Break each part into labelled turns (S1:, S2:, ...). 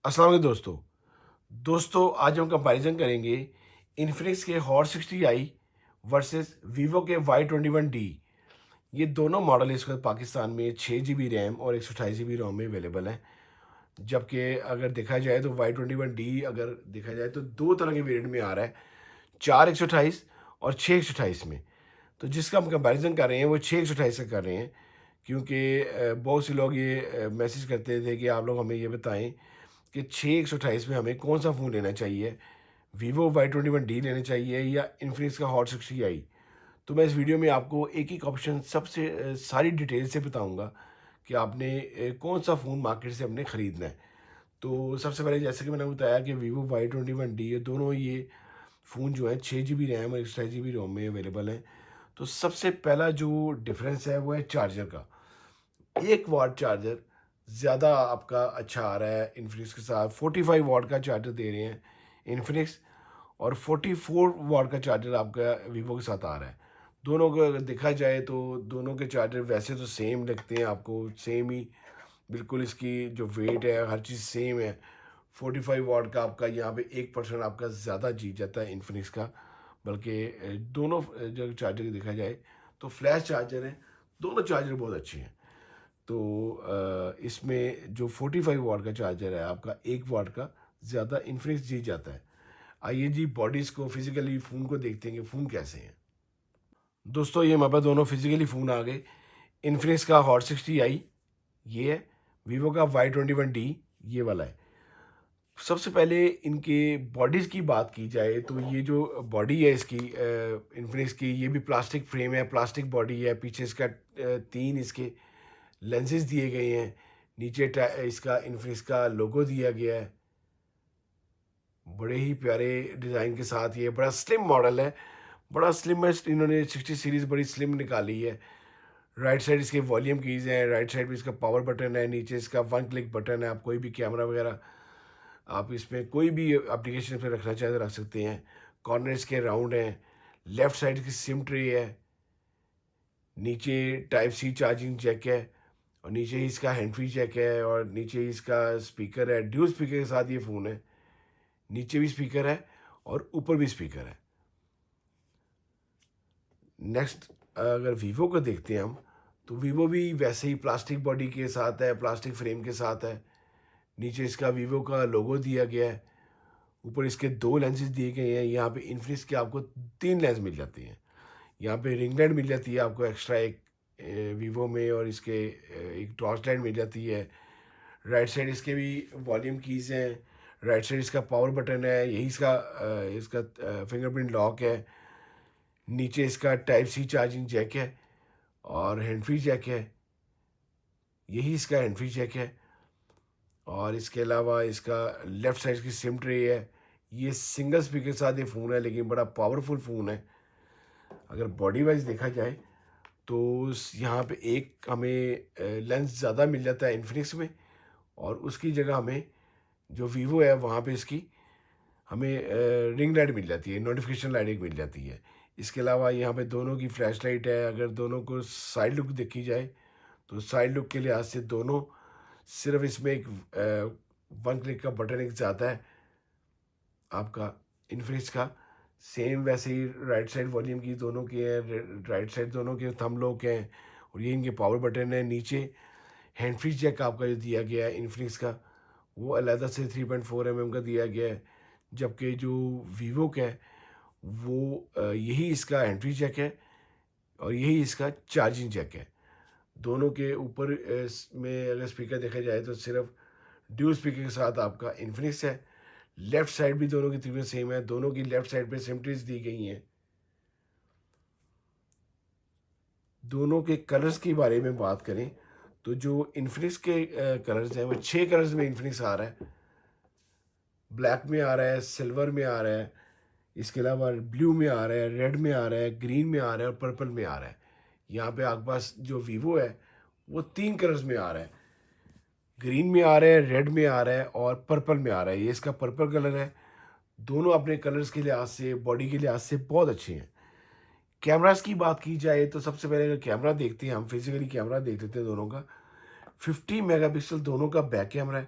S1: अस्सलाम वालेकुम दोस्तों आज हम कंपैरिजन करेंगे इन्फिनिक्स के हॉट 60i वर्सेस वीवो के Y21D। ये दोनों मॉडल इस वक्त पाकिस्तान में 6 GB रैम और 128 GB रोम में अवेलेबल हैं। जबकि अगर देखा जाए तो Y21D अगर देखा जाए तो दो तरह के वेरिएंट में आ रहा है, 4 128 और 6 128 में। तो जिसका हम कंपैरिजन कर रहे हैं वो 6 128 का कर रहे हैं, क्योंकि बहुत से लोग ये मैसेज करते थे कि आप लोग हमें ये बताएं कि 6 128 में हमें कौन सा फ़ोन लेना चाहिए, वीवो Y21D लेना चाहिए या इन्फिनिक्स का हॉट 60i। तो मैं इस वीडियो में आपको एक एक ऑप्शन सबसे सारी डिटेल से बताऊंगा कि आपने कौन सा फ़ोन मार्केट से अपने ख़रीदना है। तो सबसे पहले जैसे कि मैंने बताया कि वीवो Y21D ये दोनों ये फ़ोन जो है 6 GB रैम और 128 GB रोम में अवेलेबल हैं। तो सबसे पहला जो डिफरेंस है वो है चार्जर का। 1 वाट चार्जर ज़्यादा आपका अच्छा आ रहा है इन्फिनिक्स के साथ। 45 वाट का चार्जर दे रहे हैं इन्फिनिक्स, और 44 वाट का चार्जर आपका वीवो के साथ आ रहा है। दोनों को अगर देखा जाए तो दोनों के चार्जर वैसे तो सेम लगते हैं आपको, सेम ही बिल्कुल इसकी जो वेट है हर चीज़ सेम है। 45 वाट का आपका यहाँ पे 1% आपका ज़्यादा जीत जाता है इन्फिनिक्स का। बल्कि दोनों जो चार्जर की देखा जाए तो फ्लैश चार्जर हैं, दोनों चार्जर बहुत अच्छे हैं। तो इसमें जो 45 वाट का चार्जर है आपका 1 वाट का ज़्यादा इन्फिनिक्स जीत जाता है। आइए जी बॉडीज़ को फिजिकली फ़ोन को देखते हैं कि फ़ोन कैसे हैं। दोस्तों ये हमारे पास दोनों फिजिकली फ़ोन आ गए। इन्फिनिक्स का हॉट 60i ये है, वीवो का Y21D ये वाला है। सबसे पहले इनके बॉडीज़ की बात की जाए तो ये जो बॉडी है इसकी इन्फिनिक्स की, ये भी प्लास्टिक फ्रेम है, प्लास्टिक बॉडी है। पीछे इसका 3 इसके लेंसेज दिए गए हैं। नीचे इसका इन्फिनिक्स का लोगो दिया गया है, बड़े ही प्यारे डिज़ाइन के साथ। ये बड़ा स्लिम मॉडल है, बड़ा स्लिमेस्ट इन्होंने 60 सीरीज़ बड़ी स्लिम निकाली है। राइट साइड इसके वॉल्यूम कीज़ हैं, राइट साइड पे इसका पावर बटन है, नीचे इसका वन क्लिक बटन है। आप कोई भी कैमरा वगैरह आप इसमें कोई भी एप्लीकेशन पे रखना चाहें तो रख सकते हैं। कॉर्नर इसके राउंड हैं, लेफ्ट साइड की सिम ट्रे है, नीचे टाइप सी चार्जिंग जैक है, और नीचे ही इसका हैंड फ्री जैक है, और नीचे ही इसका स्पीकर है। ड्यूल स्पीकर के साथ ये फ़ोन है, नीचे भी स्पीकर है और ऊपर भी स्पीकर है। नेक्स्ट अगर वीवो को देखते हैं हम, तो वीवो भी वैसे ही प्लास्टिक बॉडी के साथ है, प्लास्टिक फ्रेम के साथ है। नीचे इसका वीवो का लोगो दिया गया है, ऊपर इसके 2 लेंसेज दिए गए हैं। यहाँ पे इन्फिनिक्स के आपको 3 लेंस मिल जाती हैं। यहाँ पे रिंग लाइट मिल जाती है आपको एक्स्ट्रा एक वीवो में, और इसके एक टॉर्च लाइट मिल जाती है। राइट साइड इसके भी वॉल्यूम कीज़ हैं, राइट साइड इसका पावर बटन है, यही इसका फिंगरप्रिंट लॉक है। नीचे इसका टाइप सी चार्जिंग जैक है और हैंड फ्री जैक है, यही इसका हैंड फ्री जैक है। और इसके अलावा इसका लेफ़्ट साइड की सिम ट्रे है। ये सिंगल स्पीकर के साथ ये फ़ोन है, लेकिन बड़ा पावरफुल फ़ोन है। अगर बॉडी वाइज देखा जाए तो यहाँ पे एक हमें लेंस ज़्यादा मिल जाता है इन्फिनिक्स में, और उसकी जगह हमें जो वीवो है वहाँ पे इसकी हमें रिंग लाइट मिल जाती है, नोटिफिकेशन लाइट एक मिल जाती है। इसके अलावा यहाँ पे दोनों की फ्लैश लाइट है। अगर दोनों को साइड लुक देखी जाए तो साइड लुक के लिहाज से दोनों, सिर्फ इसमें एक वन क्लिक का बटन एक ज़्यादा है आपका इन्फिनिक्स का। सेम वैसे ही राइट साइड वॉल्यूम की दोनों की है, राइट साइड दोनों के थंब लॉक हैं, और ये इनके पावर बटन है। नीचे हैंड फ्री जैक आपका जो दिया गया है इन्फिनिक्स का, वो अलहदा से 3.4 mm का दिया गया है। जबकि जो वीवो का है वो यही इसका हैंड फ्री जैक है और यही इसका चार्जिंग जैक है। दोनों के ऊपर में अगर स्पीकर देखा जाए तो सिर्फ ड्यूल स्पीकर के साथ आपका इन्फिनिक्स है। लेफ्ट साइड भी दोनों की तकरीबन सेम है, दोनों की लेफ्ट साइड पे सिमट्रीज दी गई हैं। दोनों के कलर्स के बारे में बात करें तो जो इन्फिनिक्स के कलर्स हैं वो 6 कलर्स में इन्फिनिक्स आ रहा है। ब्लैक में आ रहा है, सिल्वर में आ रहा है, इसके अलावा ब्लू में आ रहा है, रेड में आ रहा है, ग्रीन में आ रहा है और पर्पल में आ रहा है। यहाँ पे आपके पास जो वीवो है वो 3 कलर्स में आ रहा है, ग्रीन में आ रहा है, रेड में आ रहा है और पर्पल में आ रहा है। ये इसका पर्पल कलर है। दोनों अपने कलर्स के लिहाज से, बॉडी के लिहाज से बहुत अच्छे हैं। कैमरास की बात की जाए तो सबसे पहले अगर कैमरा देखते हैं हम, फिजिकली कैमरा देख लेते हैं दोनों का। 50 मेगापिक्सल दोनों का बैक कैमरा है,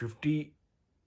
S1: 50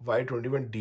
S1: Y21D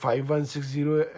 S1: 5160